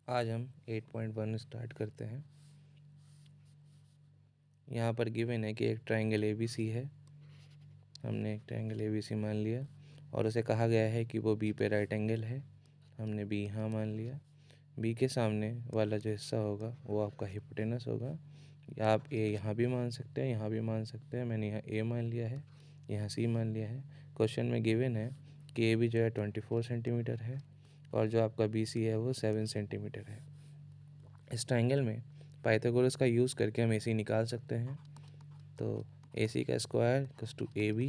आज हम 8.1 स्टार्ट करते हैं। यहाँ पर गिवन है कि एक ट्रायंगल ABC है। हमने एक ट्रायंगल ABC मान लिया और उसे कहा गया है कि वो B पे राइट एंगल है। हमने B यहाँ मान लिया। B के सामने वाला जो हिस्सा होगा वो आपका हिपोटेनस होगा। या आप A यहाँ भी मान सकते हैं, यहाँ भी मान सकते हैं। मैंने यहाँ A मान लिया है, यहाँ C मान लिया है। क्वेश्चन में गिवन है कि AB जो है 24 सेंटीमीटर है और जो आपका BC है वो 7 सेंटीमीटर है। इस ट्रायंगल में पाइथागोरस का यूज़ करके हम AC निकाल सकते हैं। तो AC का स्क्वायर इक्वल्स टू AB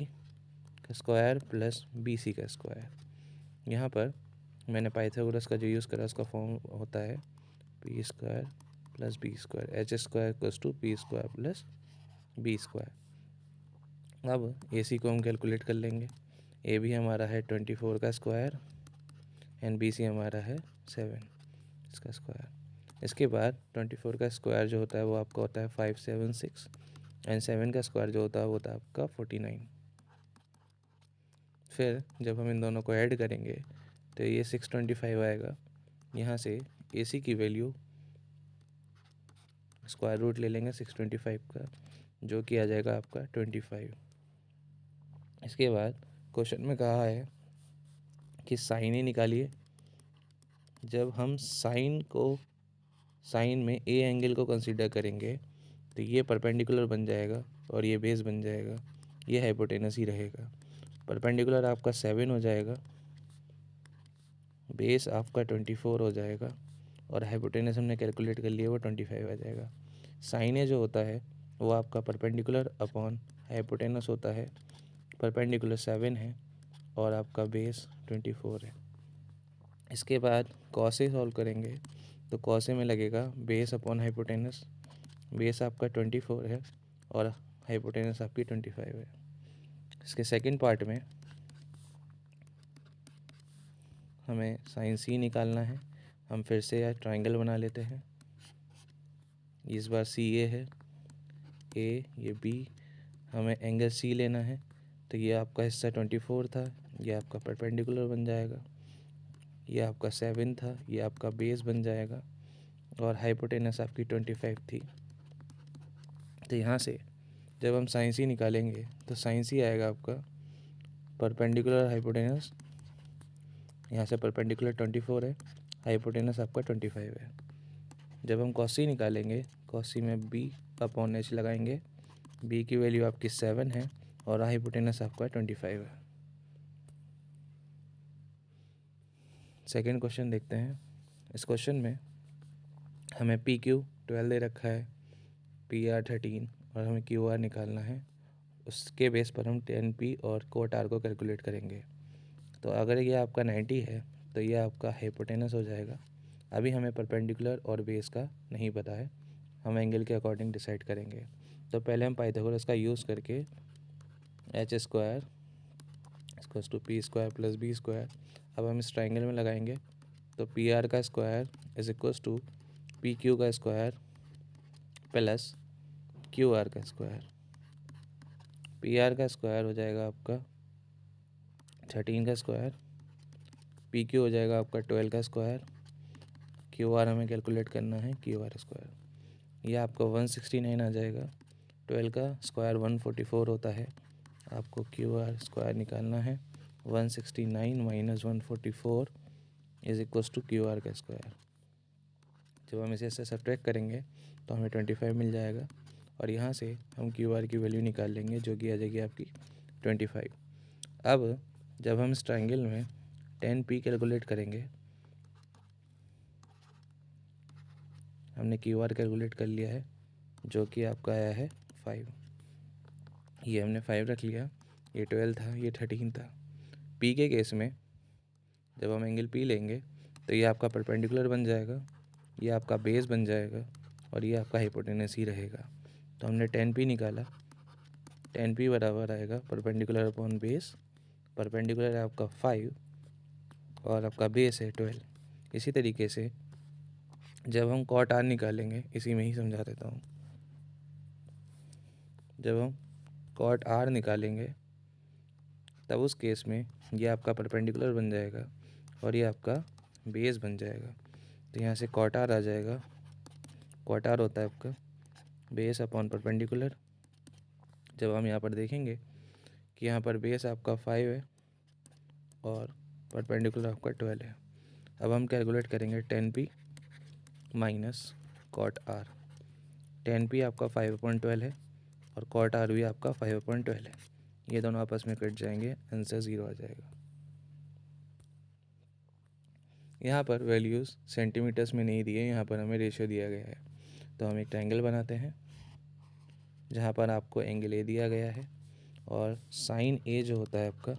का स्क्वायर प्लस BC का स्क्वायर। यहाँ पर मैंने पाइथागोरस का जो यूज़ करा उसका फॉर्म होता है P square plus B square, H square equals to P square plus B square. अब AC को हम कैलकुलेट कर लेंगे। AB हमारा है 24 का स्क्वायर एंड BC हमारा है 7 इसका स्क्वायर। इसके बाद 24 का स्क्वायर जो होता है वो आपका होता है 576 एंड 7 का स्क्वायर जो होता है वो होता है आपका 49। फिर जब हम इन दोनों को ऐड करेंगे तो ये 625 आएगा। यहाँ से AC की वैल्यू स्क्वायर रूट ले लेंगे 625 का, जो कि आ जाएगा आपका 25। इसके बाद क्वेश्चन में कहा है कि साइन ही निकालिए। जब हम साइन में ए एंगल को कंसीडर करेंगे तो ये परपेंडिकुलर बन जाएगा और ये बेस बन जाएगा, ये हाइपोटेनस ही रहेगा। परपेंडिकुलर आपका 7 हो जाएगा, बेस आपका 24 हो जाएगा और हाइपोटेनस हमने कैलकुलेट कर लिया वो 25 आ जाएगा। साइन ए जो होता है वो आपका परपेंडिकुलर अपॉन हाइपोटेनस होता है। परपेंडिकुलर 7 है और आपका बेस 24 है। इसके बाद कॉस ए सॉल्व करेंगे तो कॉस ए में लगेगा बेस अपॉन हाइपोटेनस। बेस आपका 24 है और हाइपोटेनस आपकी 25 है। इसके सेकंड पार्ट में हमें साइन सी निकालना है। हम फिर से ट्रायंगल बना लेते हैं। इस बार सी ए है, ए ये बी, हमें एंगल सी लेना है। तो ये आपका हिस्सा 24 था, ये आपका परपेंडिकुलर बन जाएगा। ये आपका 7 था, ये आपका बेस बन जाएगा और हाइपोटेनस आपकी 25 थी। तो यहाँ से जब हम साइन सी निकालेंगे तो साइन सी आएगा आपका परपेंडिकुलर हाइपोटेनस। यहाँ से परपेंडिकुलर 24 है, हाइपोटेनस आपका 25 है। जब हम कॉस सी निकालेंगे, कॉस सी में बी अपॉन एच लगाएंगे। बी की वैल्यू आपकी 7 है और हाइपोटेनस आपका 25 है। सेकेंड क्वेश्चन देखते हैं। इस क्वेश्चन में हमें PQ 12 दे रखा है, PR 13 और हमें QR निकालना है। उसके बेस पर हम 10P और कोट आर को कैलकुलेट करेंगे। तो अगर ये आपका 90 है तो ये आपका हाइपोटेनस हो जाएगा। अभी हमें परपेंडिकुलर और बेस का नहीं पता है, हम एंगल के अकॉर्डिंग डिसाइड करेंगे। तो पहले हम पाइथागोरस का यूज़ करके H square equals to P square plus B square, अब हम इस ट्राइंगल में लगाएंगे। तो पी आर का square is equals to P Q का स्क्वायर प्लस क्यू आर का स्क्वायर। पी आर का स्क्वायर हो जाएगा आपका 13 का स्क्वायर, पी क्यू हो जाएगा आपका 12 का स्क्वायर, क्यू आर हमें कैलकुलेट करना है क्यू आर स्क्वायर। ये आपका 169 आ जाएगा। 12 का स्क्वायर 144 होता है, आपको क्यू आर स्क्वायर निकालना है। 169 minus 144 is equals to Q R का स्क्वायर। जब हम इसे ऐसे सब्ट्रैक्ट करेंगे तो हमें 25 मिल जाएगा और यहाँ से हम क्यू आर की वैल्यू निकाल लेंगे जो कि आ जाएगी आपकी 25। अब जब हम इस ट्रायंगल में 10P कैलकुलेट करेंगे, हमने क्यू आर कैलकुलेट कर लिया है जो कि आपका आया है 5। ये हमने 5 रख लिया, ये 12 था, ये 13 था। P के केस में जब हम एंगल P लेंगे तो ये आपका परपेंडिकुलर बन जाएगा, ये आपका बेस बन जाएगा और ये आपका हाइपोटेनस ही रहेगा। तो हमने 10P निकाला, 10P बराबर आएगा परपेंडिकुलर अपॉन बेस। परपेंडिकुलर है आपका 5 और आपका बेस है 12। इसी तरीके से जब हम कॉट आर निकालेंगे, इसी में ही समझा देता हूँ। जब हम कॉट आर निकालेंगे तब उस केस में ये आपका परपेंडिकुलर बन जाएगा और ये आपका बेस बन जाएगा। तो यहाँ से कॉट आर आ जाएगा। कॉट आर होता है आपका बेस अपॉन परपेंडिकुलर। जब हम यहाँ पर देखेंगे कि यहाँ पर बेस आपका 5 है और परपेंडिकुलर आपका 12 है। अब हम कैलकुलेट करेंगे 10p minus cot R. 10p आपका 5/12 है और कॉट आर भी आपका 5/12 है। ये दोनों आपस में कट जाएंगे, आंसर 0 आ जाएगा। यहाँ पर वैल्यूज़ सेंटीमीटर्स में नहीं दिए, यहाँ पर हमें रेशियो दिया गया है। तो हम एक ट्रायंगल बनाते हैं जहाँ पर आपको एंगल ए दिया गया है और साइन ए जो होता है आपका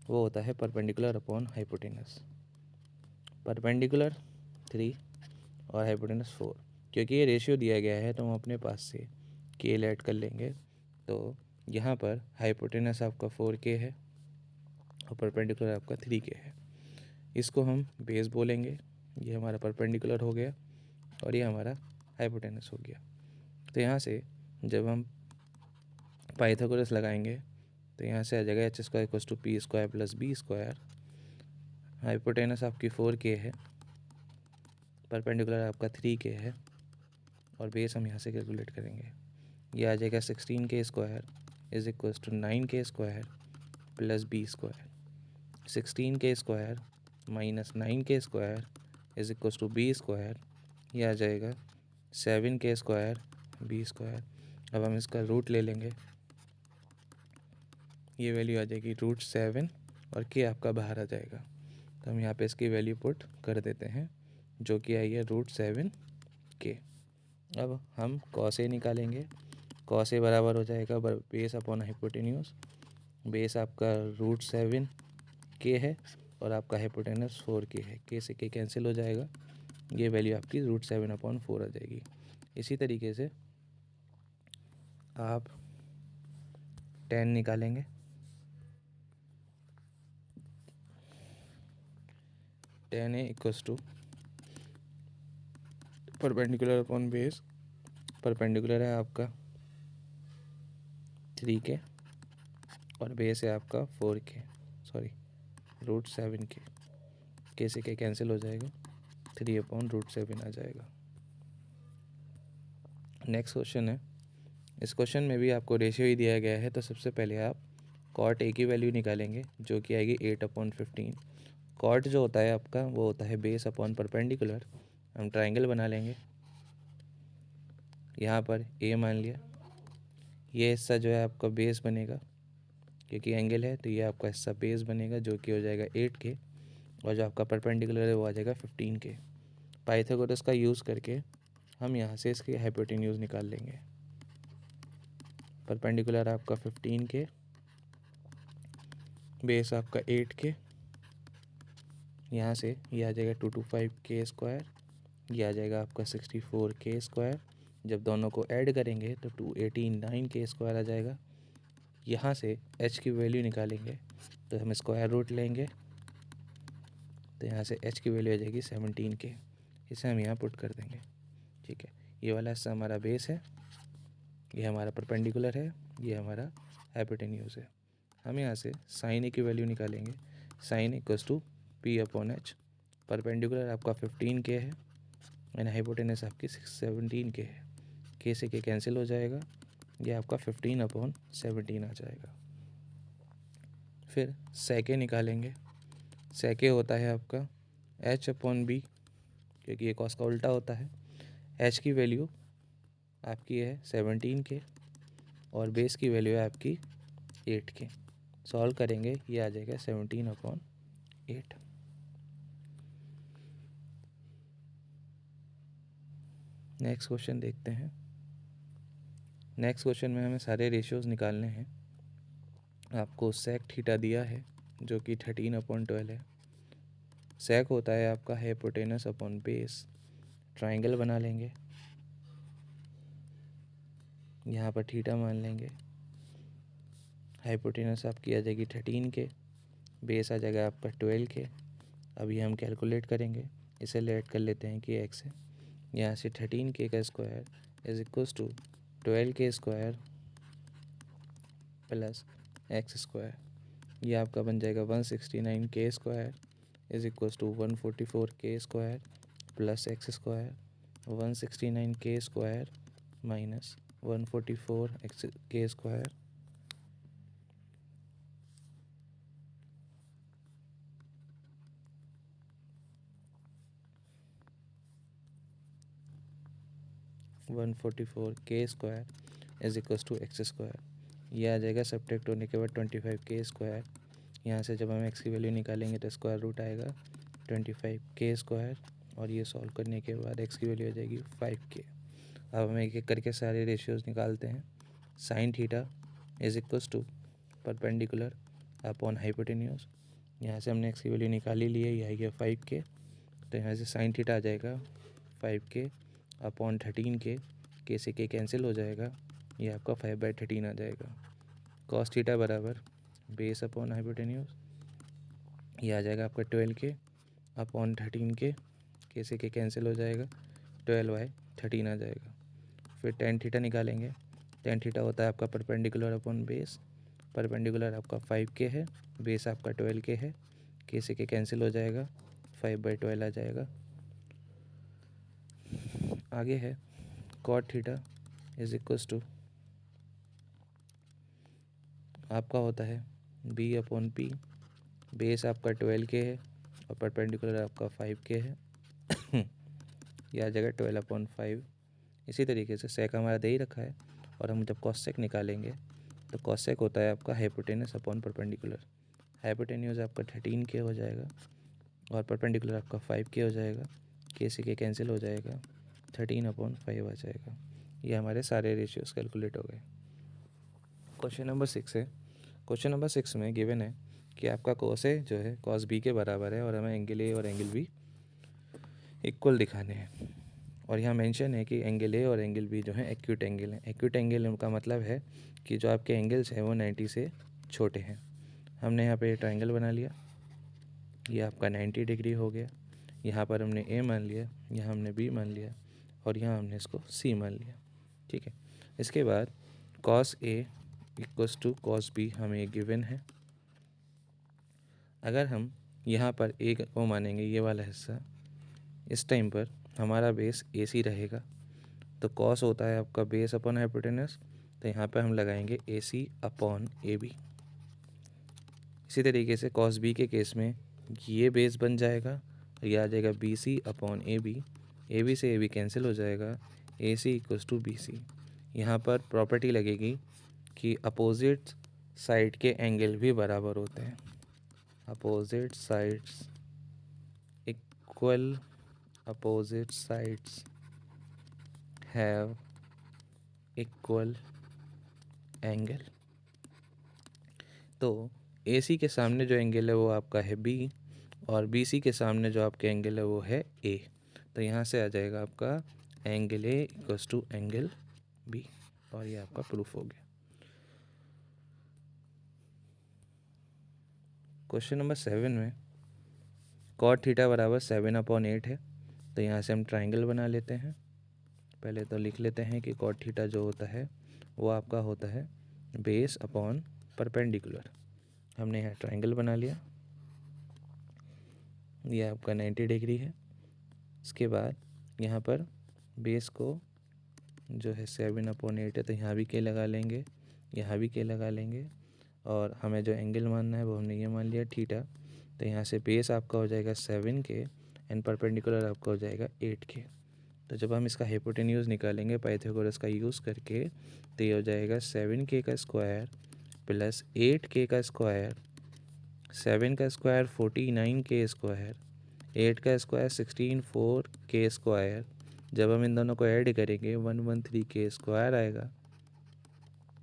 वो होता है परपेंडिकुलर अपॉन हाइपोटेनस। परपेंडिकुलर 3 और हाइपोटेनस 4। क्योंकि ये रेशियो दिया गया है तो हम अपने पास से के ऐड कर लेंगे। तो यहाँ पर हाइपोटेनस आपका 4k है और परपेंडिकुलर आपका 3k है। इसको हम बेस बोलेंगे। ये हमारा परपेंडिकुलर हो गया और ये हमारा हाइपोटेनस हो गया। तो यहाँ से जब हम पाइथागोरस लगाएंगे तो यहाँ से आ जाएगा H square equals to P square plus B square. Hypotenuse आपकी 4k है, परपेंडिकुलर आपका 3k है और बेस हम यहाँ से कैलकुलेट करेंगे। ये आ जाएगा 16k square is equals to 9k square plus B square. 16k square minus 9k square is equals to B square. ये आ जाएगा 7k स्क्वायर बी स्क्वायर। अब हम इसका रूट ले लेंगे। ये वैल्यू आ जाएगी √7 और के आपका बाहर आ जाएगा। तो हम यहाँ पे इसकी वैल्यू पुट कर देते हैं जो कि आई है √7k। अब हम कॉस ए निकालेंगे। कॉस ए बराबर हो जाएगा बेस अपॉन हाइपोटेन्यूज। बेस आपका √7k है और आपका हाइपोटेनस 4k है। के से के कैंसिल हो जाएगा। ये वैल्यू आपकी √7/4 आ जाएगी। इसी तरीके से आप 10 निकालेंगे। tan a equals to perpendicular upon base. Perpendicular है आपका 3k और बेस है आपका 4k, सॉरी √7k। के से के कैंसिल हो जाएगा, 3/√7 आ जाएगा। नेक्स्ट क्वेश्चन है। इस क्वेश्चन में भी आपको रेशियो ही दिया गया है। तो सबसे पहले आप कॉट ए की वैल्यू निकालेंगे जो कि आएगी 8/15। कॉट जो होता है आपका वो होता है बेस अपॉन परपेंडिकुलर। हम ट्रायंगल बना लेंगे। यहाँ पर ए मान लिया। ये हिस्सा जो है आपका बेस बनेगा क्योंकि एंगल है, तो ये आपका हिस्सा बेस बनेगा जो कि हो जाएगा 8k और जो आपका परपेंडिकुलर है वो आ जाएगा 15k। पाइथागोरस का यूज़ करके हम यहाँ से इसकी हाइपोटेन्यूज निकाल लेंगे। परपेंडिकुलर आपका 15k, बेस आपका 8k। यहाँ से ये आ जाएगा 225k स्क्वायर। ये आ जाएगा आपका 64k स्क्वायर। जब दोनों को ऐड करेंगे तो 289k स्क्वायर आ जाएगा। यहाँ से h की वैल्यू निकालेंगे तो हम स्क्वायर रूट लेंगे। तो यहाँ से h की वैल्यू आ जाएगी 17k। इसे हम यहाँ पुट कर देंगे। ठीक है, ये वाला हिस्सा हमारा बेस है, ये हमारा परपेंडिकुलर है, ये हमारा हाइपोटेन्यूज है। हम यहाँ से साइन ए की वैल्यू निकालेंगे। Sign equals to p/h। Perpendicular आपका 15k है एंड हाइपोटेनस आपकी 17k है। के से के कैंसिल हो जाएगा, ये आपका 15/17 आ जाएगा। फिर सेके निकालेंगे। सेके होता है आपका h/b क्योंकि ये कॉस का उल्टा होता है। h की वैल्यू आपकी है 17k और बेस की वैल्यू है आपकी 8k। सॉल्व करेंगे, ये आ जाएगा 17/8। नेक्स्ट क्वेश्चन देखते हैं। नेक्स्ट क्वेश्चन में हमें सारे रेशियोज़ निकालने हैं। आपको सेक थीटा दिया है जो कि 13/12 है। सेक होता है आपका हाइपोटेनस अपॉन बेस। ट्रायंगल बना लेंगे। यहाँ पर थीटा मान लेंगे। हाइपोटेनस आपकी आ जाएगी 13k, बेस आ जाएगा आपका 12k। अभी हम कैलकुलेट करेंगे, इसे लेट कर लेते हैं कि x है। यहाँ से 13k का square is equals to 12k square plus x square. ये आपका बन जाएगा 169k square is equals to 144k square plus X square 169 square minus 144 X square square is equals to X square. ये आ जाएगा सब्ट्रैक्ट होने के बाद 25 यहाँ से जब हम एक्स की वैल्यू निकालेंगे तो स्क्वायर रूट आएगा 25 स्क्वायर और ये सॉल्व करने के बाद एक्स की वैल्यू आ जाएगी 5 अब हम एक एक करके सारे रेशियोज निकालते हैं। Sine theta is equals to perpendicular upon hypotenuse. यहाँ से हमने एक्स की वैल्यू निकाली ली है, ये आई है 5 तो यहाँ से साइन थीटा आ जाएगा 5 अपॉन 13 से के कैंसिल हो जाएगा, ये आपका 5/13 आ जाएगा। कॉस थीटा बराबर बेस अपॉन हाइपोटेन्यूज, ये आ जाएगा आपका 12 अपॉन 13 से के कैंसिल हो जाएगा, 12/13 आ जाएगा। फिर टेन थीटा निकालेंगे, टेन थीटा होता है आपका परपेंडिकुलर अपॉन बेस, परपेंडिकुलर आपका 5 है, बेस आपका 12 है, के से के कैंसिल हो जाएगा, 5/12 आ जाएगा। आगे है cot theta is equals to आपका होता है बी अपॉन पी, बेस आपका 12 है और परपेंडिकुलर आपका 5 है यह आ जाएगा 12/5। इसी तरीके से सेक हमारा दे ही रखा है और हम जब कॉसेक निकालेंगे तो कॉसेक होता है आपका हाइपोटेनस अपॉन परपेंडिकुलर। हाइपोटेन्यूज आपका 13 हो जाएगा और परपेंडिकुलर आपका 5 हो जाएगा, के से के कैंसिल हो जाएगा, 13/5 आ जाएगा। ये हमारे सारे रेशियोज कैलकुलेट हो गए। क्वेश्चन नंबर 6 है। क्वेश्चन नंबर 6 में गिवन है कि आपका कॉस ए जो है कॉस बी के बराबर है और हमें एंगल ए और एंगल बी इक्वल दिखाने हैं। और यहाँ मेंशन है कि एंगल ए और एंगल बी जो है एक्यूट एंगल है। एक्यूट एंगल का मतलब है कि जो आपके एंगल्स हैं वो 90 से छोटे हैं। हमने यहाँ पे ट्रायंगल बना लिया, ये आपका 90 डिग्री हो गया। यहाँ पर हमने ए मान लिया, यहाँ हमने बी मान लिया और यहाँ हमने इसको सी मान लिया। ठीक है, इसके बाद cos A equals to cos B हमें ये गिवन है। अगर हम यहाँ पर ए को मानेंगे, ये वाला हिस्सा, इस टाइम पर हमारा बेस ए सी रहेगा, तो कॉस होता है आपका बेस अपॉन हाइपोटेनस, तो यहाँ पर हम लगाएंगे ए सी अपॉन ए बी। इसी तरीके से कॉस बी के केस में ये बेस बन जाएगा, ये आ जाएगा B C upon A B से ए बी कैंसिल हो जाएगा, A C equals to B C. यहाँ पर प्रॉपर्टी लगेगी कि अपोजिट साइड के एंगल भी बराबर होते हैं। Opposite sides equal, opposite sides have equal angle. तो ए सी के सामने जो एंगल है वो आपका है बी और बी सी के सामने जो आपके एंगल है वो है ए। तो यहाँ से आ जाएगा आपका angle A equals to angle B और ये आपका प्रूफ हो गया। क्वेश्चन नंबर 7 में कॉट थीटा बराबर 7/8 है, तो यहाँ से हम ट्राइंगल बना लेते हैं। पहले तो लिख लेते हैं कि कॉट थीटा जो होता है वो आपका होता है बेस अपॉन परपेंडिकुलर। हमने यहाँ ट्राइंगल बना लिया, ये आपका 90 डिग्री है। इसके बाद यहाँ पर बेस को जो है 7/8 है, तो यहाँ भी के लगा लेंगे, यहाँ भी के लगा लेंगे और हमें जो एंगल मानना है वो हमने ये मान लिया थीटा। तो यहाँ से बेस आपका हो जाएगा 7 एंड परपेंडिकुलर आपका हो जाएगा 8 तो जब हम इसका हाइपोटेन्यूज निकालेंगे पाइथागोरस का यूज़ करके, तो ये हो जाएगा 7 का स्क्वायर प्लस 8 का स्क्वायर, 7 का स्क्वायर 49 स्क्वायर, 8 का स्क्वायर 16 स्क्वायर। जब हम इन दोनों को ऐड करेंगे 113 स्क्वायर आएगा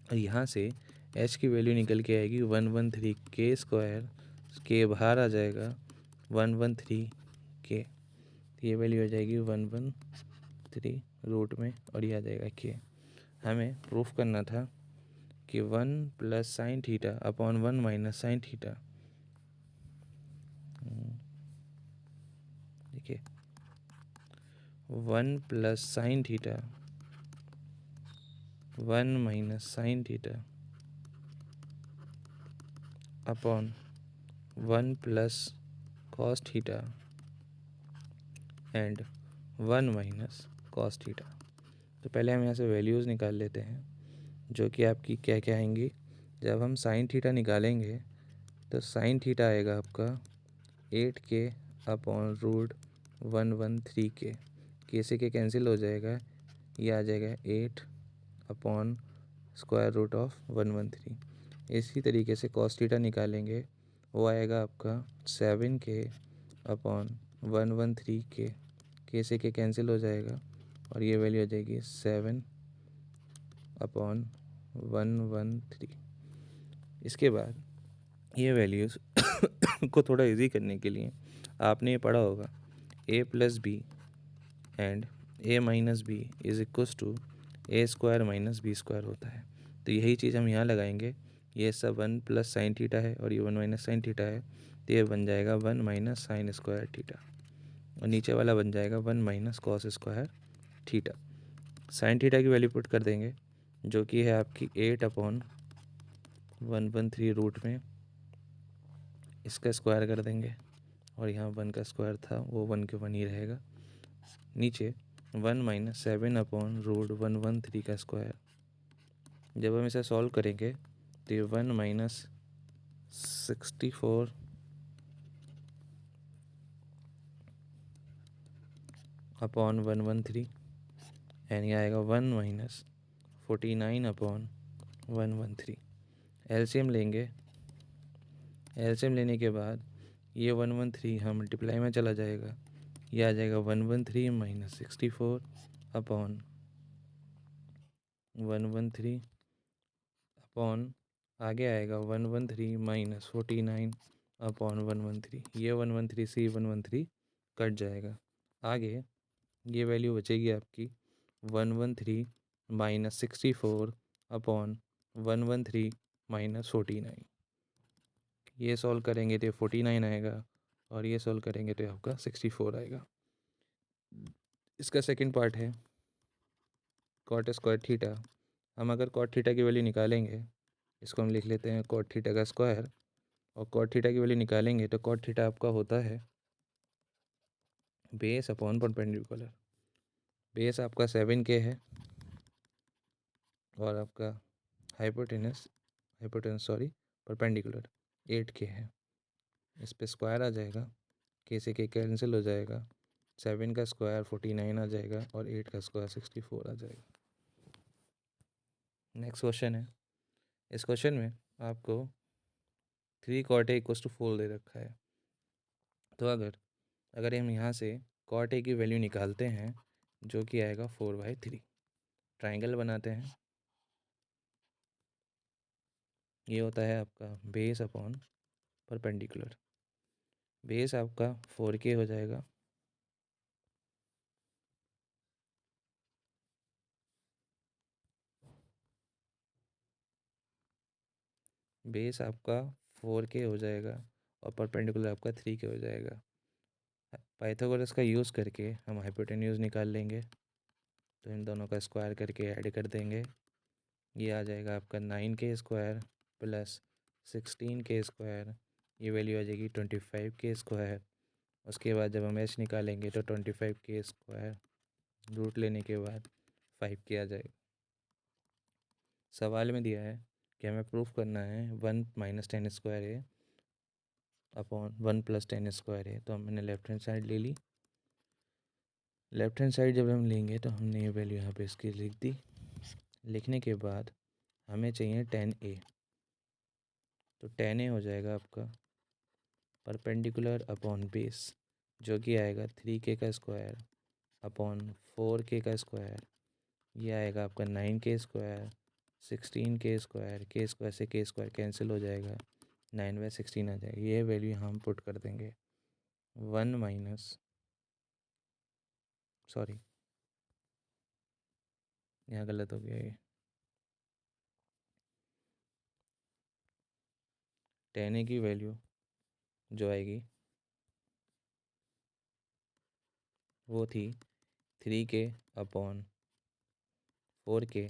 और यहाँ से h की वैल्यू निकल के आएगी 113 स्क्वायर, के बाहर आ जाएगा 113 ये वैल्यू हो जाएगी 113 रूट में और ये आ जाएगा के। हमें प्रूफ करना था कि 1 plus sine theta upon 1 minus sine theta, देखिए 1 plus sine theta 1 minus sine theta upon 1 plus cos theta and 1 minus cos theta. तो पहले हम यहाँ से वैल्यूज़ निकाल लेते हैं, जो कि आपकी क्या क्या आएंगी। जब हम साइन थीटा निकालेंगे तो साइन थीटा आएगा आपका 8k अपॉन रूट 113k। के से के कैंसिल हो जाएगा, ये आ जाएगा 8 अपॉन स्क्वायर रूट ऑफ 113। इसी तरीके से कॉस थीटा निकालेंगे, वो आएगा आपका 7k अपॉन 113k। के से के कैंसिल हो जाएगा और ये वैल्यू आ जाएगी 7 अपॉन 113। इसके बाद ये वैल्यूज़ को थोड़ा इजी करने के लिए आपने ये पढ़ा होगा a plus B and a minus B is equals to A square minus B square होता है। तो यही चीज़ हम यहाँ लगाएंगे। ये सब 1 प्लस साइन थीटा है और ये 1 माइनस साइन थीटा है, तो ये बन जाएगा 1 माइनस साइन स्क्वायर थीटा, और नीचे वाला बन जाएगा 1 minus cos square theta. Sine theta की वैल्यू पुट कर देंगे, जो कि है आपकी 8 अपॉन 113 रूट में इसका स्क्वायर कर देंगे, और यहाँ 1 का स्क्वायर था वो 1 के 1 ही रहेगा। नीचे 1 माइनस 7 अपॉन रूट 113 का स्क्वायर। जब हम इसे सॉल्व करेंगे तो ये 1 माइनस 64 अपॉन 113 एंड ये आएगा 1 माइनस 49 अपॉन 113। एलसीएम लेंगे, एलसीएम लेने के बाद ये 113 हम मल्टीप्लाई में चला जाएगा, ये आ जाएगा 113 माइनस 64 अपॉन 113 अपॉन आगे आएगा 113 माइनस 49 अपॉन 113। ये 113 से 113 कट जाएगा। आगे ये वैल्यू बचेगी आपकी 113 माइनस 64 अपॉन 113 माइनस 49। ये सॉल्व करेंगे तो 49 आएगा, और ये सॉल्व करेंगे तो आपका 64 आएगा। इसका सेकंड पार्ट है कॉट स्क्वायर थीटा। हम अगर कॉट थीटा की वैल्यू निकालेंगे, इसको हम लिख लेते हैं कॉट थीटा का स्क्वायर, और कॉट थीटा की वैल्यू निकालेंगे तो कॉट थीटा आपका होता है बेस अपॉन परपेंडिकुलर। बेस आपका 7k है और आपका हाइपोटेनस परपेंडिकुलर 8k है। इस पे स्क्वायर आ जाएगा, के से के कैंसिल हो जाएगा, 7 का स्क्वायर 49 आ जाएगा और 8 का स्क्वायर 64 आ जाएगा। नेक्स्ट क्वेश्चन है। इस क्वेश्चन में आपको 3 cot a इक्वस टू 4 दे रखा है। तो अगर हम यहाँ से cot a की वैल्यू निकालते हैं, जो कि आएगा 4/3। ट्राइंगल बनाते हैं, ये होता है आपका बेस अपॉन परपेंडिकुलर। बेस आपका 4k हो जाएगा, बेस आपका 4k हो जाएगा और परपेंडिकुलर आपका 3k हो जाएगा। पाइथागोरस का यूज़ करके हम हाइपोटेन्यूज निकाल लेंगे, तो इन दोनों का स्क्वायर करके ऐड कर देंगे, ये आ जाएगा आपका 9k square plus 16k square. ये वैल्यू आ जाएगी 25k स्क्वायर। उसके बाद जब हम एच निकालेंगे तो 25k स्क्वायर रूट लेने के बाद 5k आ जाएगा। सवाल में दिया है कि हमें प्रूफ करना है 1 माइनस 10 स्क्वायर है अपॉन 1 प्लस 10 स्क्वायर है। तो हमने लेफ्ट हैंड साइड ले ली। लेफ्ट हैंड साइड जब हम लेंगे तो हमने ये वैल्यू यहाँ पे इसकी लिख दी। लिखने के बाद हमें चाहिए 10a, तो 10a हो जाएगा आपका परपेंडिकुलर अपॉन बेस, जो कि आएगा 3k का स्क्वायर अपॉन 4k का स्क्वायर। ये आएगा आपका 9k स्क्वायर 16k स्क्वायर। के स्क्वायर से के स्क्वायर कैंसिल हो जाएगा, 9/16 आ जाएगा। ये वैल्यू हम पुट कर देंगे 1 माइनस सॉरी यहाँ गलत हो गया, ये 10a की वैल्यू जो आएगी वो थी 3k अपॉन 4k।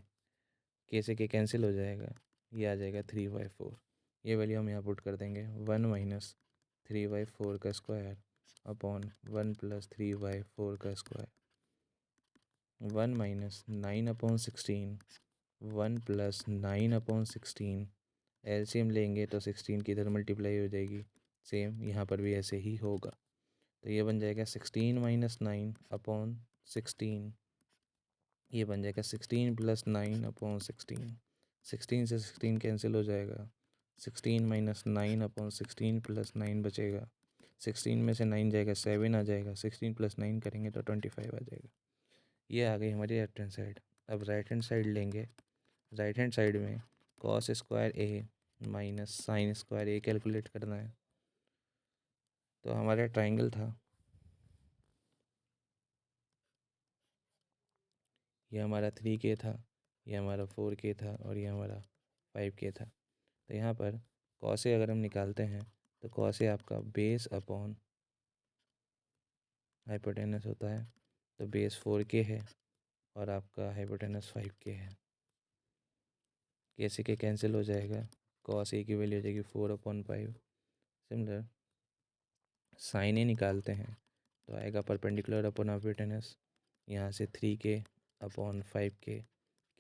के से के कैंसिल हो जाएगा, ये आ जाएगा 3/4। ये वैल्यू हम यहाँ पुट कर देंगे 1 माइनस 3/4 का स्क्वायर अपॉन 1 प्लस 3/4 का स्क्वायर। 1 minus 9/16, 1 plus 9/16। एलसीएम लेंगे तो 16 की इधर मल्टीप्लाई हो जाएगी, सेम यहाँ पर भी ऐसे ही होगा। तो ये बन जाएगा 16 माइनस 9/16, ये बन जाएगा 16 प्लस 9/16। 16 से 16 कैंसिल हो जाएगा, 16 माइनस 9/16 प्लस 9 बचेगा। 16 में से 9 जाएगा 7 आ जाएगा, 16 प्लस 9 करेंगे तो 25 आ जाएगा। ये आ गई हमारी लेफ्ट हैंड साइड। अब राइट हैंड साइड लेंगे। राइट हैंड साइड में कॉस स्क्वायर ए माइनस साइन स्क्वायर ए कैलकुलेट करना है। तो हमारा ट्राइंगल था, ये हमारा 3K था, ये हमारा 4K था और ये हमारा 5K था। तो यहाँ पर कॉस ए अगर हम निकालते हैं तो कॉस ए आपका बेस अपॉन हाइपोटेनस होता है। तो बेस 4K है और आपका हाइपोटेनस 5K है। के के कैंसिल हो जाएगा, कॉस ए की वैल्यू हो जाएगी 4/5। सिमिलर साइन ए निकालते हैं तो आएगा परपेंडिकुलर अपॉन हाइपोटेनस, यहाँ से 3K/5K,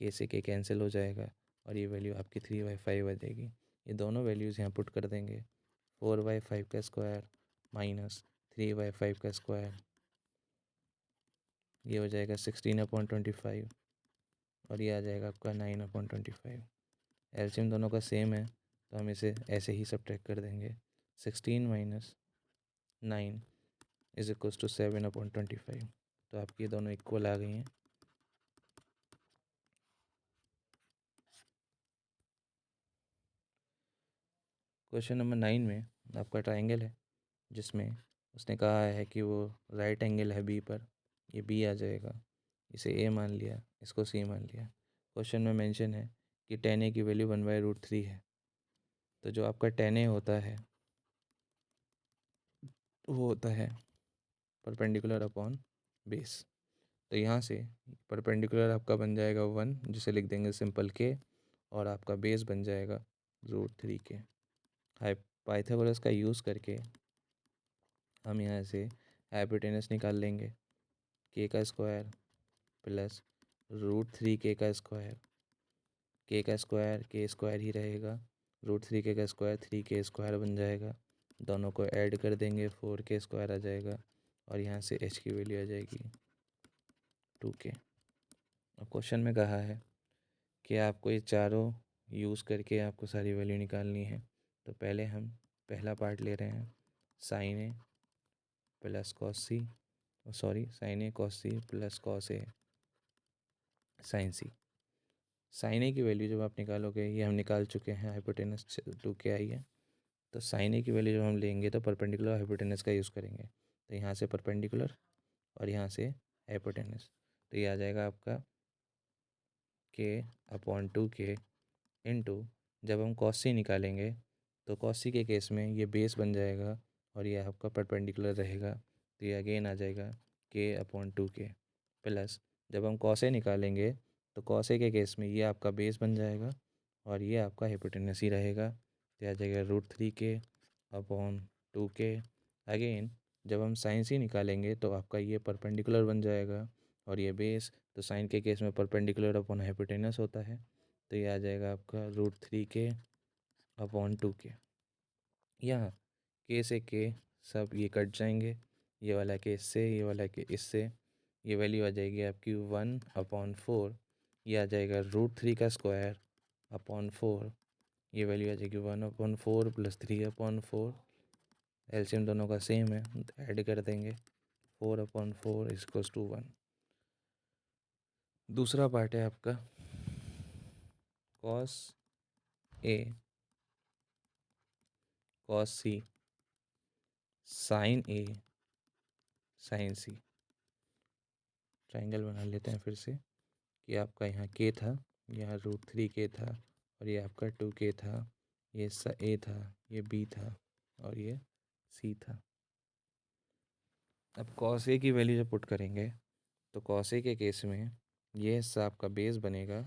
के से के कैंसिल हो जाएगा और ये वैल्यू आपकी 3/5 आ जाएगी। ये दोनों वैल्यूज़ यहाँ पुट कर देंगे, 4/5 का स्क्वायर माइनस 3/5 का स्क्वायर, ये हो जाएगा 16/25 और ये आ जाएगा आपका 9/25। एलसीएम दोनों का सेम है तो हम इसे ऐसे ही सब्ट्रैक्ट कर देंगे। 16 माइनस 9 इज इक्वल्स टू 7/25। तो आपकी ये दोनों इक्वल आ गई हैं। क्वेश्चन नंबर 9 में आपका ट्राइंगल है जिसमें उसने कहा है कि वो राइट एंगल है बी पर, ये बी आ जाएगा, इसे ए मान लिया, इसको सी मान लिया। क्वेश्चन में मेंशन है कि tan a की वैल्यू 1/√3 है। तो जो आपका tan a होता है वो होता है परपेंडिकुलर अपॉन बेस। तो यहाँ से परपेंडिकुलर आपका बन जाएगा 1, जिसे लिख देंगे सिंपल के, और आपका बेस बन जाएगा √3 के। हाई पाइथागोरस का यूज़ करके हम यहाँ से हाइपोटेनस निकाल लेंगे, के का स्क्वायर प्लस √3 का स्क्वायर, के स्क्वायर ही रहेगा, √3 का स्क्वायर 3 स्क्वायर बन जाएगा। दोनों को ऐड कर देंगे, 4 स्क्वायर आ जाएगा और यहाँ से h की वैल्यू आ जाएगी 2K। अब क्वेश्चन में कहा है कि आपको ये चारों यूज़ करके आपको सारी वैल्यू निकालनी है। तो पहले हम पहला पार्ट ले रहे हैं, sign A plus cos C, sign A cos C plus cos A sign C. Sign ए की वैल्यू जब आप निकालोगे, ये हम निकाल चुके हैं, हाइपोटेनस 2K आई है। तो साइन ए की वैल्यू जब हम लेंगे तो परपेंडिकुलर हाइपोटेनस का यूज़ करेंगे। तो यहाँ से परपेंडिकुलर और यहाँ से हाइपोटेनस, तो ये आ जाएगा आपका K/2K इंटू, जब हम कॉस सी निकालेंगे तो कॉस सी के केस में ये बेस बन जाएगा और ये आपका परपेंडिकुलर रहेगा, तो ये अगेन आ जाएगा K/2K प्लस, जब हम कॉस ए निकालेंगे तो कॉस ए के केस में ये आपका बेस बन जाएगा और ये आपका हाइपोटेनस ही रहेगा, तो आ जाएगा √3K/2K। अगेन जब हम साइन सी निकालेंगे तो आपका ये परपेंडिकुलर बन जाएगा और ये बेस, तो साइन के केस में परपेंडिकुलर अपॉन हाइपोटेनस होता है, तो ये आ जाएगा आपका √3K/2K। यहाँ के से के सब ये कट जाएंगे, ये वाला के इससे, ये वाला के इससे, ये वैल्यू आ जाएगी आपकी 1/4, ये आ जाएगा √3 का स्क्वायर अपॉन 4, ये वैल्यू आ जाएगी 1/4 प्लस 3/4। एलसीएम दोनों का सेम है, ऐड कर देंगे, 4/4 इक्वल्स टू 1। दूसरा पार्ट है आपका cos A cos C sign A sign C. Triangle बना लेते हैं फिर से कि आपका यहाँ के था, यहाँ √3K था और ये आपका 2K था, ये ए था, ये बी था और ये सी था। अब कॉस ए की वैल्यू जब पुट करेंगे तो कॉस ए के केस में ये हिस्सा आपका बेस बनेगा,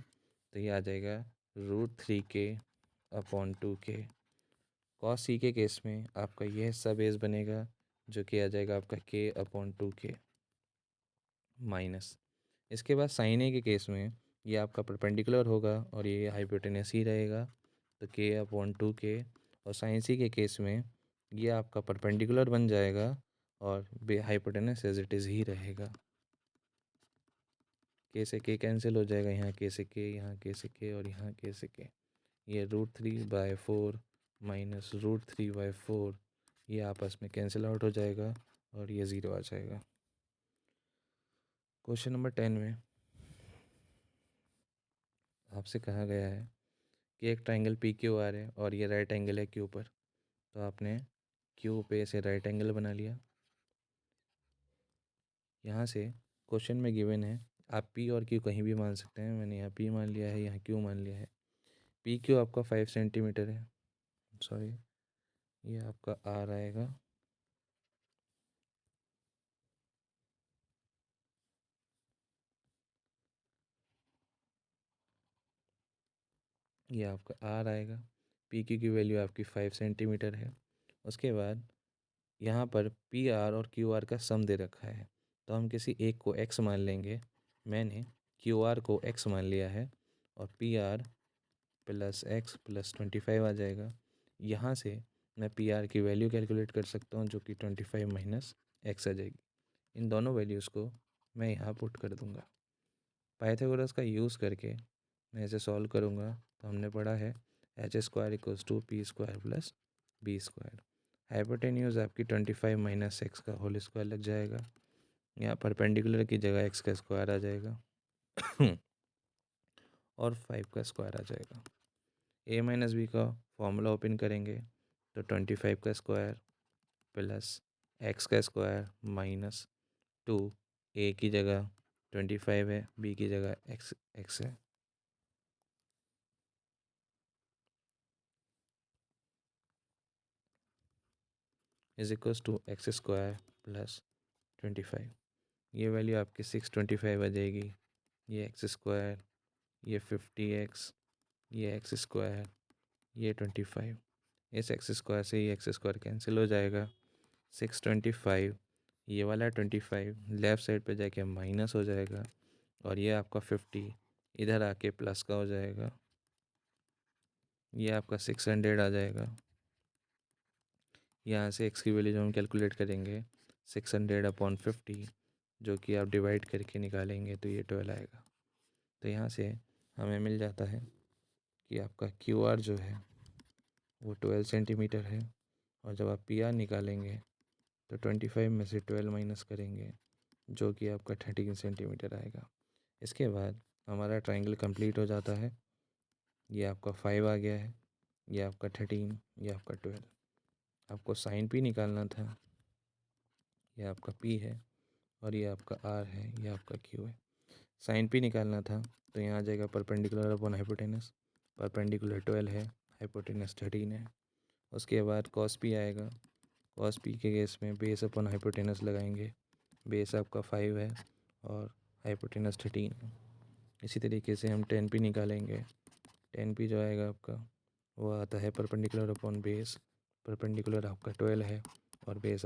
तो ये आ जाएगा √3K/2K। कॉस सी के केस में आपका ये हिस्सा बेस बनेगा जो कि आ जाएगा आपका K/2K माइनस, इसके बाद साइन ए के केस में ये आपका परपेंडिकुलर होगा और ये हाइपोटेनस ही रहेगा, तो k/2k। और साइन सी के केस में ये आपका परपेंडिकुलर बन जाएगा और हाइपोटेनस एज इट इज़ ही रहेगा। k से k कैंसिल हो जाएगा, यहाँ k से k, यहाँ k से k और यहाँ k से k। ये √3/4 माइनस √3/4 ये आपस में कैंसिल आउट हो जाएगा और ये 0 आ जाएगा। क्वेश्चन नंबर 10 में आपसे कहा गया है कि एक ट्राइंगल PQR है और ये राइट एंगल है Q पर। तो आपने Q पे इसे राइट एंगल बना लिया। यहाँ से क्वेश्चन में गिवन है, आप P और Q कहीं भी मान सकते हैं। मैंने यहाँ P मान लिया है, यहाँ Q मान लिया है। PQ आपका 5 सेंटीमीटर है, सॉरी ये आपका R आएगा। ये आपका R आएगा। PQ की वैल्यू आपकी 5 सेंटीमीटर है। उसके बाद यहाँ पर PR और QR का सम दे रखा है, तो हम किसी एक को X मान लेंगे। मैंने QR को X मान लिया है और PR + X + 25 आ जाएगा। यहाँ से मैं PR की वैल्यू कैलकुलेट कर सकता हूँ, जो कि 25 - X आ जाएगी। इन दोनों वैल्यूज़ को मैं यहाँ पुट कर दूँगा। पाइथागोरस का यूज़ करके मैं इसे सॉल्व करूँगा। तो हमने पढ़ा है h² = p² + b²। हाइपोटेन्यूज़ आपकी 25 - x का होल स्क्वायर लग जाएगा। यहाँ परपेंडिकुलर की जगह x का स्क्वायर आ जाएगा और 5 का स्क्वायर आ जाएगा। a - b का फॉर्मूला ओपन करेंगे तो 25 का स्क्वायर प्लस x का स्क्वायर माइनस 2, a की जगह 25 है, b की जगह x है, = x² + 25। ये वैल्यू आपकी 625 आ जाएगी। ये x², ये 50x, ये x², ये 25। इस x² से ये x² कैंसिल हो जाएगा। 625, ये वाला 25 लेफ़्ट साइड पे जाके माइनस हो जाएगा और ये आपका 50 इधर आके प्लस का हो जाएगा। ये आपका 600 आ जाएगा। यहाँ से x की वैल्यू जो हम कैलकुलेट करेंगे 600/50, जो कि आप डिवाइड करके निकालेंगे तो ये 12 आएगा। तो यहाँ से हमें मिल जाता है कि आपका QR जो है वो 12 सेंटीमीटर है और जब आप PR निकालेंगे तो 25 में से 12 माइनस करेंगे, जो कि आपका 13 सेंटीमीटर आएगा। इसके बाद हमारा ट्राइंगल कंप्लीट हो जाता है। ये आपका 5 आ गया है, ये आपका 13, ये आपका 12। आपको साइन P निकालना था। ये आपका P है और ये आपका R है, ये आपका Q है। साइन P निकालना था तो यहाँ आ जाएगा परपेंडिकुलर अपॉन हाइपोटेनस। परपेंडिकुलर 12 है, हाइपोटेनस 13 है। उसके बाद cos P आएगा। cos P के केस में बेस अपॉन हाइपोटेनस लगाएंगे। बेस आपका 5 है और हाइपोटेनस 13 है। इसी तरीके से हम tan P निकालेंगे। tan P जो आएगा आपका वो आता है परपेंडिकुलर अपॉन बेस। परपेंडिकुलर आपका 12 है और बेस